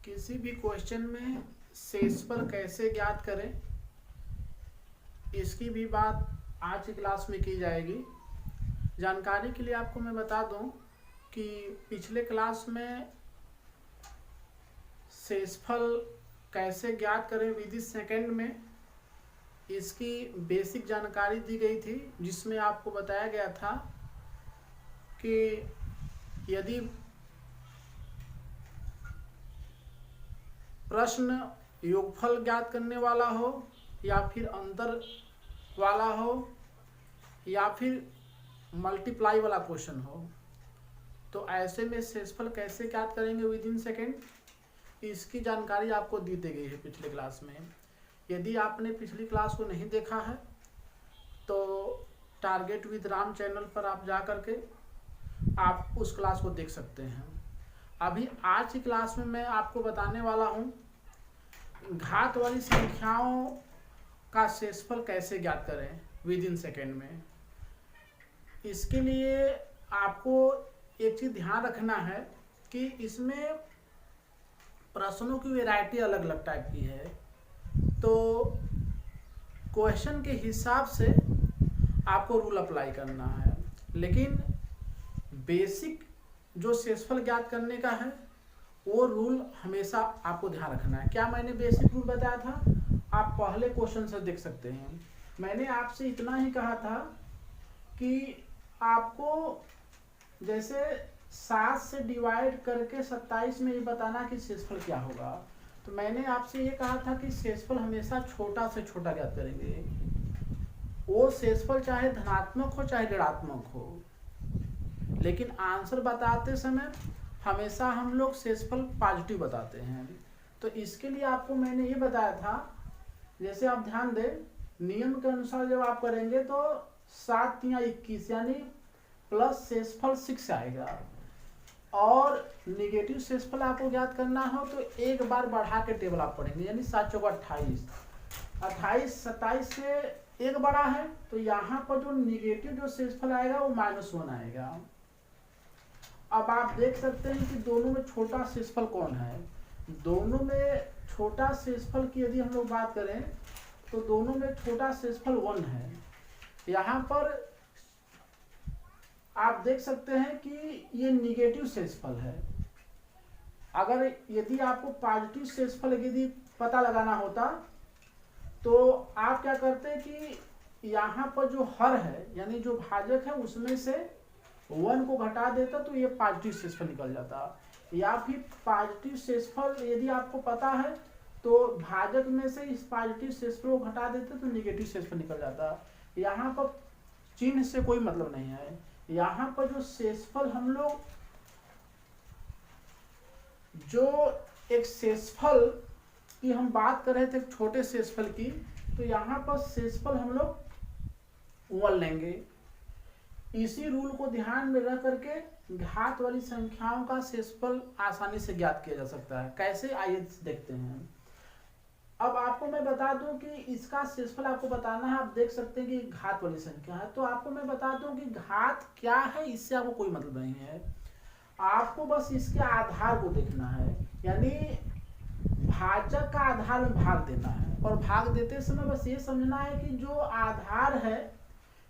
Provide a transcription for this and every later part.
किसी भी क्वेश्चन में शेषफल कैसे ज्ञात करें, इसकी भी बात आज की क्लास में की जाएगी। जानकारी के लिए आपको मैं बता दूं कि पिछले क्लास में शेषफल कैसे ज्ञात करें विधि सेकंड में इसकी बेसिक जानकारी दी गई थी, जिसमें आपको बताया गया था कि यदि प्रश्न योगफल ज्ञात करने वाला हो या फिर अंतर वाला हो या फिर मल्टीप्लाई वाला क्वेश्चन हो, तो ऐसे में शेषफल कैसे ज्ञात करेंगे विद इन सेकेंड, इसकी जानकारी आपको दी गई है पिछले क्लास में। यदि आपने पिछली क्लास को नहीं देखा है तो टारगेट विद राम चैनल पर आप जा करके आप उस क्लास को देख सकते हैं। अभी आज की क्लास में मैं आपको बताने वाला हूँ घात वाली संख्याओं का शेषफल कैसे ज्ञात करें विद इन सेकेंड में। इसके लिए आपको एक चीज़ ध्यान रखना है कि इसमें प्रश्नों की वैरायटी अलग अलग टाइप की है, तो क्वेश्चन के हिसाब से आपको रूल अप्लाई करना है। लेकिन बेसिक जो शेषफल ज्ञात करने का है वो रूल हमेशा आपको ध्यान रखना है। क्या मैंने बेसिक रूल बताया था, आप पहले क्वेश्चन से देख सकते हैं। मैंने आपसे इतना ही कहा था कि आपको जैसे 7 से डिवाइड करके 27 में ये बताना कि शेषफल क्या होगा, तो मैंने आपसे ये कहा था कि शेषफल हमेशा छोटा से छोटा ज्ञात करेंगे। वो शेषफल चाहे धनात्मक हो चाहे ऋणात्मक हो, लेकिन आंसर बताते समय हमेशा हम लोग शेषफल पॉजिटिव बताते हैं। तो इसके लिए आपको मैंने ये बताया था, जैसे आप ध्यान दें, नियम के अनुसार जब आप करेंगे तो 7 या 21 यानी प्लस शेषफल 6 आएगा, और निगेटिव शेषफल आपको ज्ञात करना हो तो एक बार बढ़ा के टेबल आप पढ़ेंगे, यानी 7 चौका 28, 28 27 से एक बड़ा है, तो यहाँ पर जो निगेटिव जो शेषफल आएगा वो -1 आएगा। अब आप देख सकते हैं कि दोनों में छोटा शेषफल कौन है। दोनों में छोटा शेषफल की यदि हम लोग बात करें तो दोनों में छोटा शेषफल 1 है। यहाँ पर आप देख सकते हैं कि ये निगेटिव शेषफल है। अगर यदि आपको पॉजिटिव शेषफल यदि पता लगाना होता तो आप क्या करते हैं कि यहाँ पर जो हर है यानी जो भाजक है उसमें से 1 को घटा देता तो ये पॉजिटिव शेषफल निकल जाता, या फिर पॉजिटिव शेषफल यदि आपको पता है तो भाजक में से इस पॉजिटिव शेषफल को घटा देते तो निगेटिव शेषफल निकल जाता। यहाँ पर चिन्ह से कोई मतलब नहीं है। यहाँ पर जो शेषफल हम लोग जो एक शेषफल की हम बात कर रहे थे छोटे शेषफल की, तो यहाँ पर शेषफल हम लोग 1 लेंगे। इसी रूल को ध्यान में रख करके घात वाली संख्याओं का शेषफल आसानी से ज्ञात किया जा सकता है। कैसे, आइए देखते हैं। अब आपको मैं बता दूं कि इसका शेषफल आपको बताना है। आप देख सकते हैं कि घात वाली संख्या है, तो आपको मैं बता दूं कि घात क्या है, इससे आपको कोई मतलब नहीं है। आपको बस इसके आधार को देखना है, यानी भाजक का आधार में भाग देना है, और भाग देते समय बस ये समझना है कि जो आधार है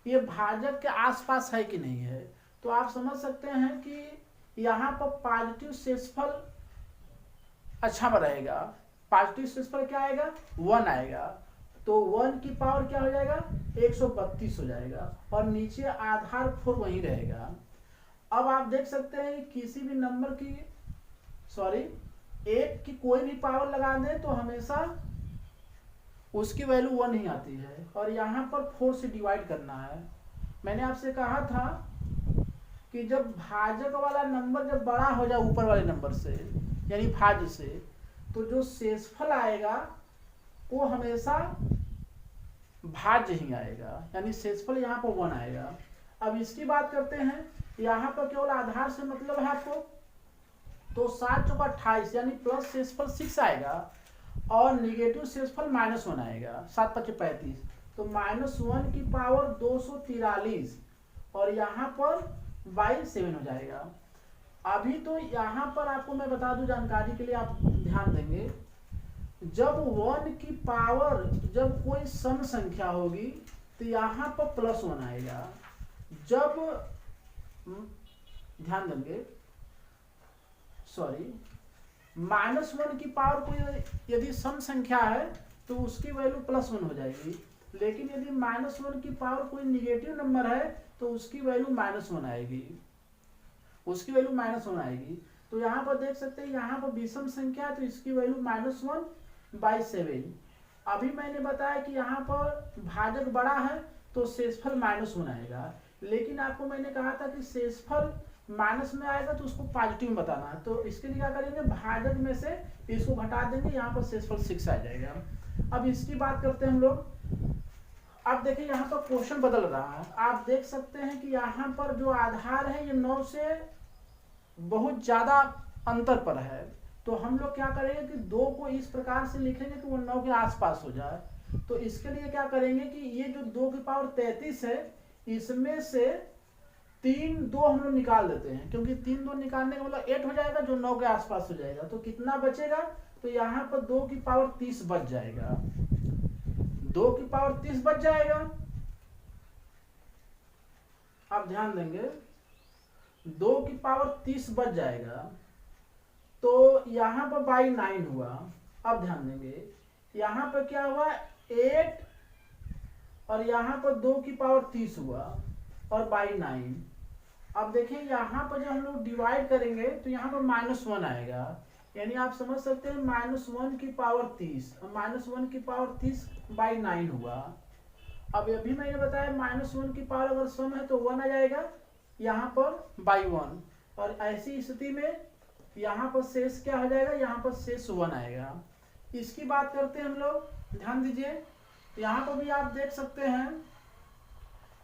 ये भाजक के आसपास है कि नहीं है। तो आप समझ सकते हैं कि यहाँ पर पॉजिटिव शेषफल अच्छा रहेगा। पॉजिटिव शेषफल क्या आएगा, 1 आएगा, तो 1 की पावर क्या हो जाएगा, 132 हो जाएगा, और नीचे आधार 4 वहीं रहेगा। अब आप देख सकते हैं किसी भी नंबर की एक की कोई भी पावर लगा दें तो हमेशा उसकी वैल्यू 1 ही आती है, और यहाँ पर 4 से डिवाइड करना है। मैंने आपसे कहा था कि जब भाजक वाला नंबर जब बड़ा हो जाए ऊपर वाले नंबर से यानी भाज्य से, तो जो शेषफल आएगा वो हमेशा भाज्य ही आएगा, यानी शेषफल यहाँ पर 1 आएगा। अब इसकी बात करते हैं, यहाँ पर केवल आधार से मतलब है आपको, तो 7 चौका 28 यानी प्लस शेषफल 6 आएगा, और निगेटिव शेषफल -1 आएगा, 7 5 35, तो -1 की पावर 243, और यहाँ पर बाई 7 हो जाएगा। अभी तो यहाँ पर आपको मैं बता दूं जानकारी के लिए, आप ध्यान देंगे, जब 1 की पावर, जब कोई सम संख्या होगी तो यहाँ पर +1 आएगा। जब ध्यान देंगे, सॉरी, -1 की पावर कोई यदि सम संख्या है तो उसकी वैल्यू +1 हो जाएगी, लेकिन यदि -1 की पावर कोई निगेटिव नंबर है तो उसकी वैल्यू -1 आएगी, उसकी वैल्यू -1 आएगी। तो यहाँ पर देख सकते हैं, यहाँ पर विषम संख्या है तो इसकी वैल्यू -1/7। अभी मैंने बताया कि यहाँ पर भाजक बड़ा है तो शेषफल -1 आएगा, लेकिन आपको मैंने कहा था कि शेषफल माइनस में आएगा तो उसको पॉजिटिव में बताना है। तो इसके लिए क्या करेंगे, भाजक में से इसको घटा देंगे, यहाँ पर शेषफल 6 आ जाएगा। अब इसकी बात करते हैं हम लोग। अब देखिए यहाँ पर क्वेश्चन बदल रहा है, आप देख सकते हैं कि यहाँ पर जो आधार है ये 9 से बहुत ज्यादा अंतर पर है। तो हम लोग क्या करेंगे कि 2 को इस प्रकार से लिखेंगे कि वो 9 के आसपास हो जाए। तो इसके लिए क्या करेंगे कि ये जो 2 की पावर 33 है, इसमें से 3 2 हम लोग निकाल देते हैं, क्योंकि 3 2 निकालने का मतलब 8 हो जाएगा जो 9 के आसपास हो जाएगा। तो कितना बचेगा, तो यहाँ पर 2 की पावर 30 बच जाएगा, 2 की पावर 30 बच जाएगा। आप ध्यान देंगे, 2 की पावर 30 बच जाएगा, तो यहाँ पर बाई 9 हुआ। अब ध्यान देंगे, यहाँ पर क्या हुआ, 8 और यहाँ पर 2 की पावर 30 हुआ और बाई 9। अब देखिए यहाँ पर जब हम लोग डिवाइड करेंगे तो यहाँ पर -1 आएगा, यानी आप समझ सकते हैं -1 की पावर 30 और -1 की पावर 30 बाई 9 हुआ। अब अभी मैंने बताया -1 की पावर अगर सम है तो 1 आ जाएगा यहाँ पर बाई 1, और ऐसी स्थिति में यहाँ पर शेष क्या हो जाएगा, यहाँ पर शेष 1 आएगा। इसकी बात करते हैं हम लोग, ध्यान दीजिए, यहाँ पर भी आप देख सकते हैं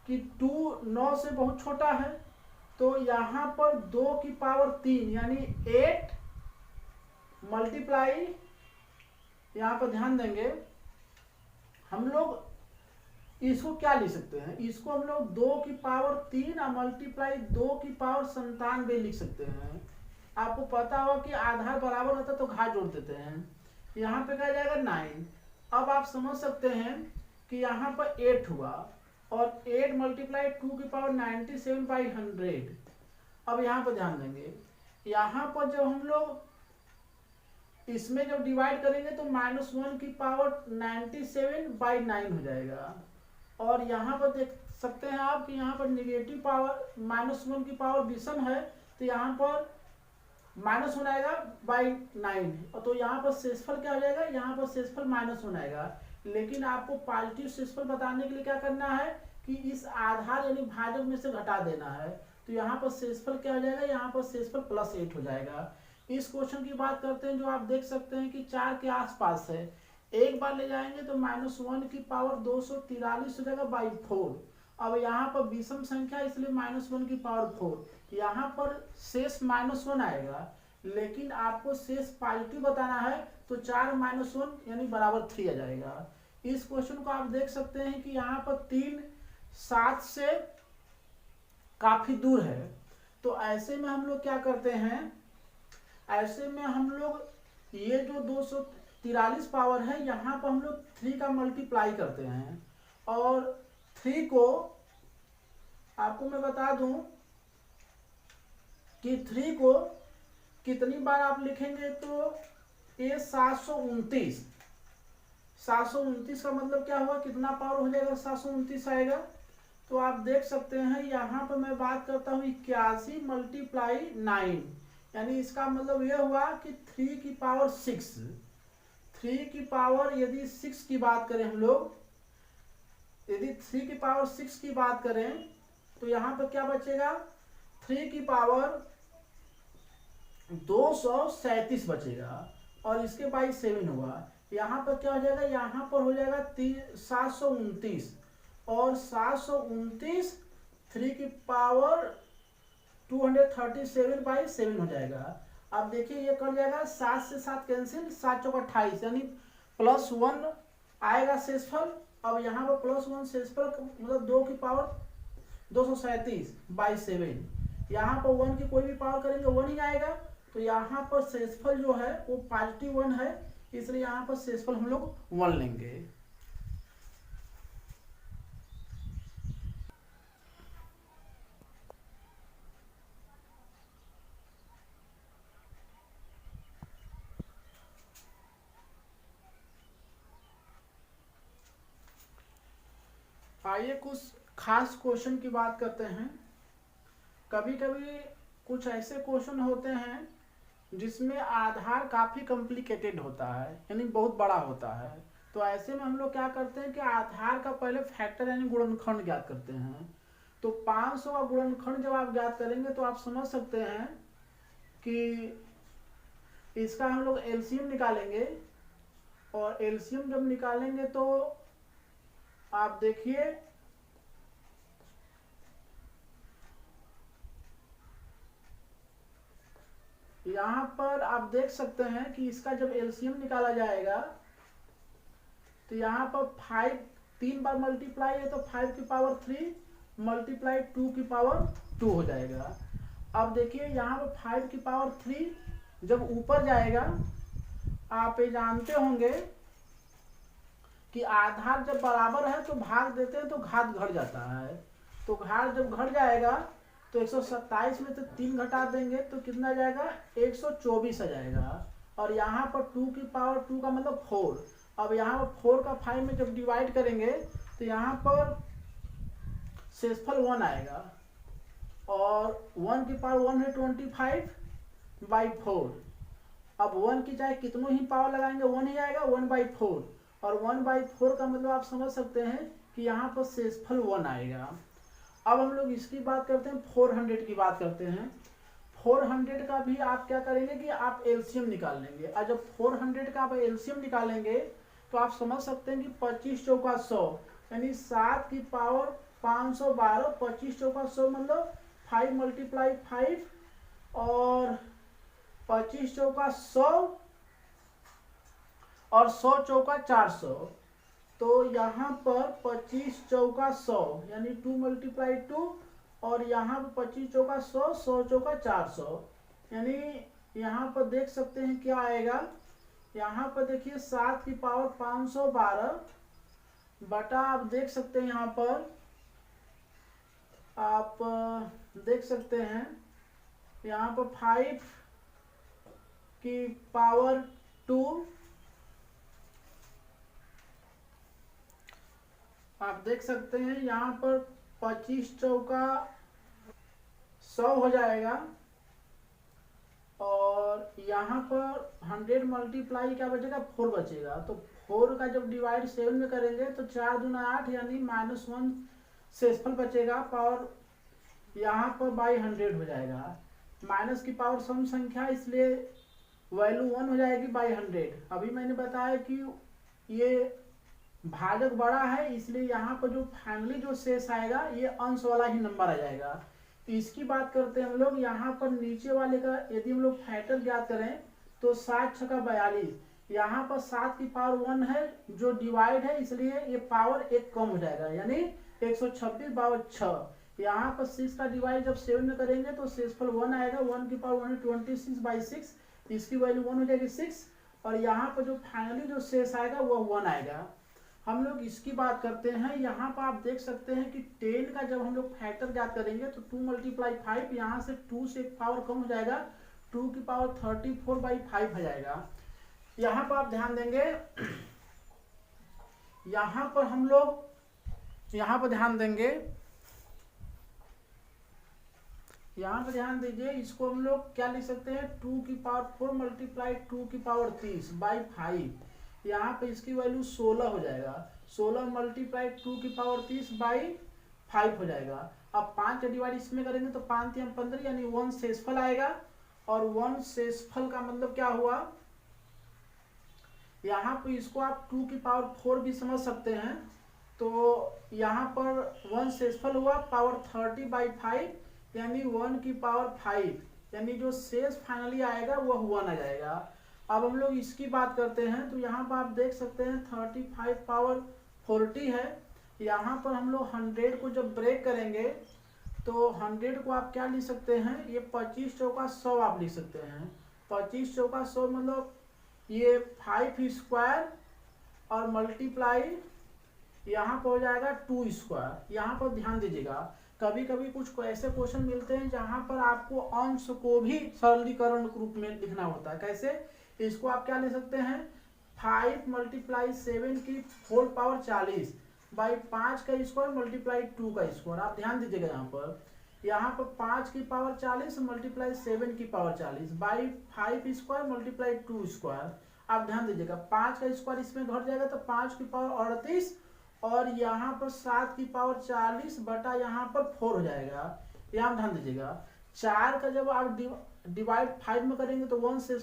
कि 2 9 से बहुत छोटा है, तो यहाँ पर 2 की पावर 3 यानी 8 मल्टीप्लाई, यहाँ पर ध्यान देंगे, हम लोग इसको क्या लिख सकते हैं, इसको हम लोग 2 की पावर 3 और मल्टीप्लाई 2 की पावर 97 लिख सकते हैं। आपको पता होगा कि आधार बराबर होता तो घात जोड़ देते हैं, यहाँ पे क्या जाएगा 9। अब आप समझ सकते हैं कि यहाँ पर 8 हुआ और 8 मल्टीप्लाई 2 की पावर 97/100। अब यहाँ पर ध्यान देंगे, यहाँ पर जब हम लोग इसमें जब डिवाइड करेंगे तो -1 की पावर 97/9 हो जाएगा, और यहाँ पर देख सकते हैं आप कि यहाँ पर निगेटिव पावर -1 की पावर विषम है तो यहाँ पर -1 आएगा बाई 9, तो यहाँ पर शेषफल क्या हो जाएगा, यहाँ पर शेषफल -1 आएगा। लेकिन आपको पॉजिटिव शेषफल बताने के लिए क्या करना है कि इस आधार यानी भाजक में से घटा देना है, तो यहाँ पर शेषफल क्या हो जाएगा, यहाँ पर शेषफल +8 हो जाएगा। इस क्वेश्चन की बात करते हैं, जो आप देख सकते हैं कि 4 के आसपास है, एक बार ले जाएंगे तो -1 की पावर 243 हो जाएगा बाई 4। अब यहाँ पर विषम संख्या इसलिए -1 की पावर 4, यहाँ पर शेष -1 आएगा, लेकिन आपको शेष पॉजिटिव बताना है तो 4 - 1 यानी बराबर 3 आ जाएगा। इस क्वेश्चन को आप देख सकते हैं कि यहाँ पर 3 7 से काफी दूर है, तो ऐसे में हम लोग क्या करते हैं, ऐसे में हम लोग ये जो 243 पावर है यहाँ पर हम लोग 3 का मल्टीप्लाई करते हैं, और 3 को आपको मैं बता दूं कि 3 को कितनी बार आप लिखेंगे, तो ये 729 का मतलब क्या हुआ, कितना पावर हो जाएगा, 729 आएगा। तो आप देख सकते हैं यहाँ पर मैं बात करता हूँ 81 मल्टीप्लाई 9, यानी इसका मतलब यह हुआ कि 3 की पावर 6, 3 की पावर यदि 6 की बात करें हम लोग, यदि 3 की पावर 6 की बात करें तो यहाँ पर क्या बचेगा, 3 की पावर 237 बचेगा, और इसके बाई 7 होगा। यहाँ पर क्या हो जाएगा, यहाँ पर हो जाएगा 729, और 729 3 की पावर 237/7 हो जाएगा। अब देखिए ये कर जाएगा, 7 से 7 कैंसिल, 7 चौका 28 यानी +1 आएगा शेषफल। अब यहाँ पर +1 शेषफल मतलब 2 की पावर 237/7, यहाँ पर 1 की कोई भी पावर करेंगे 1 ही आएगा, तो यहाँ पर शेषफल जो है वो पॉजिटिव 1 है, इसलिए यहाँ पर शेषफल हम लोग 1 लेंगे। आइए कुछ खास क्वेश्चन की बात करते हैं। कभी कभी कुछ ऐसे क्वेश्चन होते हैं जिसमें आधार काफ़ी कॉम्प्लिकेटेड होता है, यानी बहुत बड़ा होता है। तो ऐसे में हम लोग क्या करते हैं कि आधार का पहले फैक्टर यानी गुणनखंड ज्ञात करते हैं। तो 500 का गुणनखंड जब आप ज्ञात करेंगे तो आप समझ सकते हैं कि इसका हम लोग एलसीएम निकालेंगे, और एलसीएम जब निकालेंगे तो आप देखिए यहाँ पर आप देख सकते हैं कि इसका जब एलसीएम निकाला जाएगा तो यहाँ पर 5 3 बार मल्टीप्लाई है तो 5 की पावर 3 मल्टीप्लाई 2 की पावर 2 हो जाएगा। अब देखिए यहाँ पर 5 की पावर 3 जब ऊपर जाएगा, आप ये जानते होंगे कि आधार जब बराबर है तो भाग देते हैं तो घात घट जाता है। तो घात जब घट जाएगा तो 127 में तो 3 घटा देंगे तो कितना जाएगा 124 आ जाएगा। और यहाँ पर 2 की पावर 2 का मतलब 4। अब यहाँ पर 4 का 5 में जब डिवाइड करेंगे तो यहाँ पर शेषफल 1 आएगा, और 1 की पावर 1 है 25/4। अब 1 की चाहे कितनों ही पावर लगाएंगे 1 ही आएगा, 1/4। और 1/4 का मतलब आप समझ सकते हैं कि यहाँ पर शेषफल 1 आएगा। अब हम लोग इसकी बात करते हैं, 400 की बात करते हैं। 400 का भी आप क्या करेंगे कि आप एलसीएम निकाल लेंगे, और जब 400 का आप एलसीएम निकालेंगे तो आप समझ सकते हैं कि 25 चौका 100 यानी 7 की पावर 512। 25 चौका 100 मतलब 5 मल्टीप्लाई 5, और 25 चौका 100 और 100 चौका 400। तो यहाँ पर 25 चौका 100 यानी 2 मल्टीप्लाई 2, और यहाँ पर 25 चौका 100 100 चौका 400, यानी यहाँ पर देख सकते हैं क्या आएगा। यहाँ पर देखिए 7 की पावर 512 बटा, आप देख सकते हैं यहाँ पर आप देख सकते हैं यहाँ पर 5 की पावर 2, आप देख सकते हैं यहाँ पर 25 चौका 100 हो जाएगा, और यहाँ पर 100 मल्टीप्लाई क्या बचेगा 4 बचेगा। तो 4 का जब डिवाइड 7 में करेंगे तो 4 दूना 8 यानी -1 शेषफल बचेगा, पावर यहाँ पर बाई 100 हो जाएगा। माइनस की पावर सम संख्या, इसलिए वैल्यू 1 हो जाएगी बाई 100। अभी मैंने बताया कि ये भाजक बड़ा है, इसलिए यहाँ पर जो फाइनली जो शेष आएगा ये अंश वाला ही नंबर आ जाएगा। तो इसकी बात करते हैं हम लोग। यहाँ पर नीचे वाले का यदि हम लोग फैक्टर ज्ञात करें तो 7 छक्का 42, यहाँ पर 7 की पावर 1 है जो डिवाइड है, इसलिए ये पावर 1 कम हो जाएगा यानी 126/6। यहाँ पर 6 का डिवाइड जब 7 में करेंगे तो शेषफल 1 आएगा। 1 की पावर 1 26/6, इसकी वैल्यू 1 हो जाएगी 6, और यहाँ पर जो फाइनली जो शेष आएगा वह 1 आएगा। हम लोग इसकी बात करते हैं। यहाँ पर आप देख सकते हैं कि 10 का जब हम लोग फैक्टर ज्ञात करेंगे तो 2 मल्टीप्लाई 5, यहाँ से 2 से एक पावर कम हो जाएगा, 2 की पावर 34/5 हो जाएगा। यहाँ पर आप ध्यान देंगे, यहाँ पर हम लोग यहाँ पर ध्यान देंगे, यहाँ पर ध्यान दीजिए, इसको हम लोग क्या लिख सकते हैं 2 की पावर 4 मल्टीप्लाई 2 की पावर 30/5। यहाँ पे इसकी वैल्यू 16 हो जाएगा। 16 मल्टीप्लाई 2 की पावर 30/5 हो जाएगा। अब 5 का डिवाइड इसमें करेंगे तो 5 या 15 यानी 1 शेषफल आएगा, और 1 शेषफल का मतलब क्या हुआ, यहाँ पे इसको आप 2 की पावर 4 भी समझ सकते हैं। तो यहाँ पर 1 शेषफल हुआ, पावर 30/5 यानी 1 की पावर 5, यानी जो शेष फाइनली आएगा वह 1 आ जाएगा। अब हम लोग इसकी बात करते हैं। तो यहाँ पर आप देख सकते हैं 35/40 है। यहाँ पर हम लोग 100 को जब ब्रेक करेंगे तो 100 को आप क्या लिख सकते हैं, ये 25 चौका 100 आप लिख सकते हैं। 25 चौका 100 मतलब ये 5 स्क्वायर और मल्टीप्लाई यहाँ पर हो जाएगा 2 स्क्वायर। यहाँ पर ध्यान दीजिएगा, कभी कभी कुछ ऐसे क्वेश्चन मिलते हैं जहाँ पर आपको अंश को भी सरलीकरण रूप में लिखना होता है। कैसे, इसको आप क्या ले सकते हैं, 5 मल्टीप्लाई 7 की होल पावर 40 बाई 5 का स्क्वायर मल्टीप्लाई 2 का स्क्वायर। आप ध्यान दीजिएगा यहाँ पर 5 की पावर 40 मल्टीप्लाई 7 की power 40 by 5 square multiply 2 square. आप ध्यान दीजिएगा 5 का स्क्वायर इसमें घट जाएगा तो 5 की पावर 38 और यहाँ पर 7 की पावर 40 बटा यहाँ पर 4 हो जाएगा। यहाँ ध्यान दीजिएगा 4 का जब आप डिवाइड 5 में करेंगे तो 1 से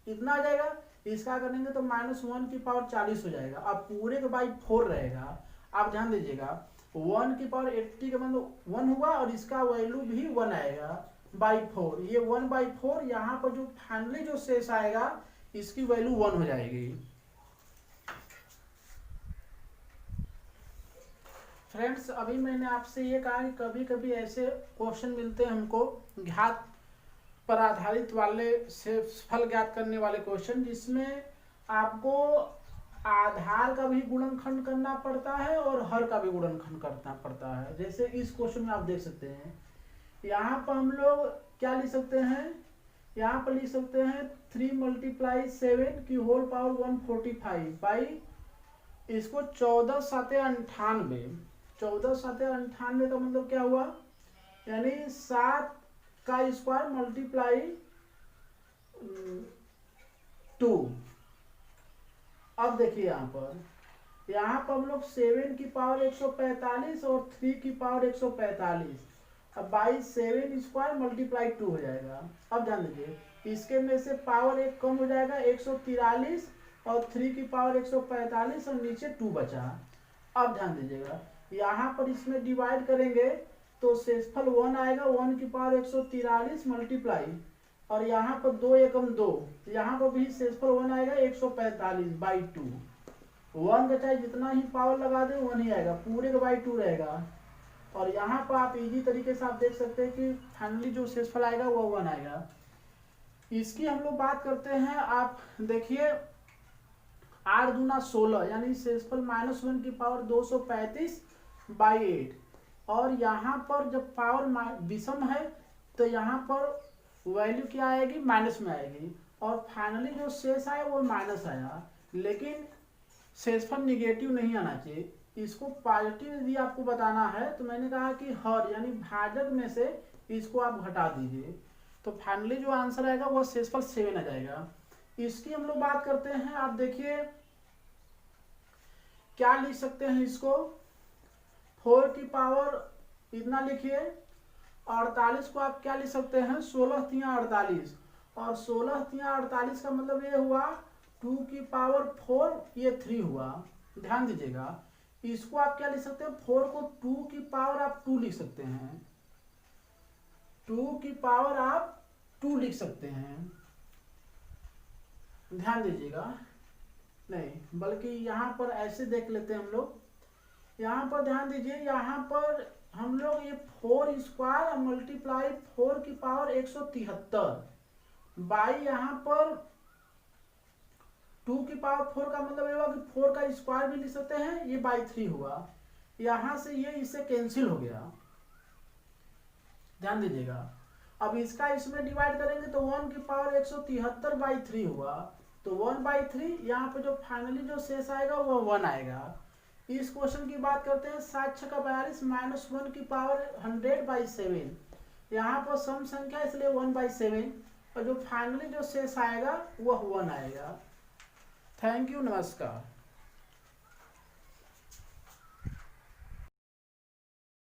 इतना आ जाएगा, इसका करेंगे तो -1 की पावर 40 हो जाएगा। अब पूरे के बाई 4 रहेगा। आप ध्यान दीजिएगा 1 की पावर 80 का मतलब 1 हुआ और इसका वैल्यू भी 1 आएगा बाई 4। ये 1/4 यहाँ पर जो फाइनली जो शेष आएगा इसकी वैल्यू 1 हो जाएगी। फ्रेंड्स, अभी मैंने आपसे ये कहा कि कभी कभी ऐसे क्वेश्चन मिलते हैं हमको घात पर आधारित वाले से फल ज्ञात करने वाले क्वेश्चन, जिसमें आपको आधार का भी गुणनखंड करना पड़ता है और हर का भी गुणनखंड करना पड़ता है। जैसे इस क्वेश्चन में आप देख सकते हैं, यहाँ पर हम लोग क्या लिख सकते हैं, यहाँ पर लिख सकते हैं 3 मल्टीप्लाई 7 की होल पावर 145 बाई इसको 14 7 98। 14 7 98 का मतलब क्या हुआ, यानी 7 का स्क्वायर मल्टीप्लाई 2। अब देखिए यहाँ पर हम लोग 7 की पावर 145 और 3 की पावर 145, अब बाई 7 स्क्वायर मल्टीप्लाई 2 हो जाएगा। अब ध्यान दीजिए इसके में से पावर 1 कम हो जाएगा 143 और 3 की पावर 145 और नीचे 2 बचा। अब ध्यान दीजिएगा यहाँ पर इसमें डिवाइड करेंगे तो शेषफल 1 आएगा, 1 की पावर 143 मल्टीप्लाई और यहाँ पर 2 एकम 2, यहाँ पर भी शेषफल 1 आएगा 145 बाई 2। 1 का चाहे जितना ही पावर लगा दे 1 ही आएगा, पूरे का बाई 2 रहेगा। और यहाँ पर आप इजी तरीके से आप देख सकते हैं कि फाइनली जो शेषफल आएगा वो 1 आएगा। इसकी हम लोग बात करते हैं, आप देखिए 8 दूना 16 यानी शेषफल -1 की पावर 235 बाई 8। और यहाँ पर जब पावर विषम है तो यहाँ पर वैल्यू क्या आएगी, माइनस में आएगी और फाइनली जो शेष आया वो माइनस आया, लेकिन शेषफल निगेटिव नहीं आना चाहिए, इसको पॉजिटिव यदि आपको बताना है तो मैंने कहा कि हर यानी भाजक में से इसको आप घटा दीजिए, तो फाइनली जो आंसर आएगा वो शेषफल 7 आ जाएगा। इसकी हम लोग बात करते हैं, आप देखिए क्या लिख सकते हैं इसको, 4 की पावर इतना लिखिए, 48 को आप क्या लिख सकते हैं 16 × 48 और 16 × 48 का मतलब ये हुआ 2 की पावर 4, ये 3 हुआ। ध्यान दीजिएगा इसको आप क्या लिख सकते हैं, 4 को 2 की पावर आप 2 लिख सकते हैं, 2 की पावर आप 2 लिख सकते हैं। ध्यान दीजिएगा, नहीं बल्कि यहाँ पर ऐसे देख लेते हैं हम लोग, यहाँ पर ध्यान दीजिए यहाँ पर हम लोग ये 4 स्क्वायर मल्टीप्लाई 4 की पावर 173 बाई यहाँ पर 2 की पावर 4 का मतलब ये हुआ कि 4 का स्क्वायर भी लिख सकते हैं, ये बाई 3 हुआ, यहाँ से ये इससे कैंसिल हो गया। ध्यान दीजिएगा अब इसका इसमें डिवाइड करेंगे तो 1 की पावर 173 बाई 3 हुआ, तो 1/3 यहाँ पे जो फाइनली जो शेष आएगा वो 1 आएगा। इस क्वेश्चन की बात करते हैं 7 × 42 -1 की पावर 100/7। यहाँ पर सम संख्या इसलिए 1/7 और जो फाइनली जो शेष आएगा वह 1 आएगा। थैंक यू, नमस्कार।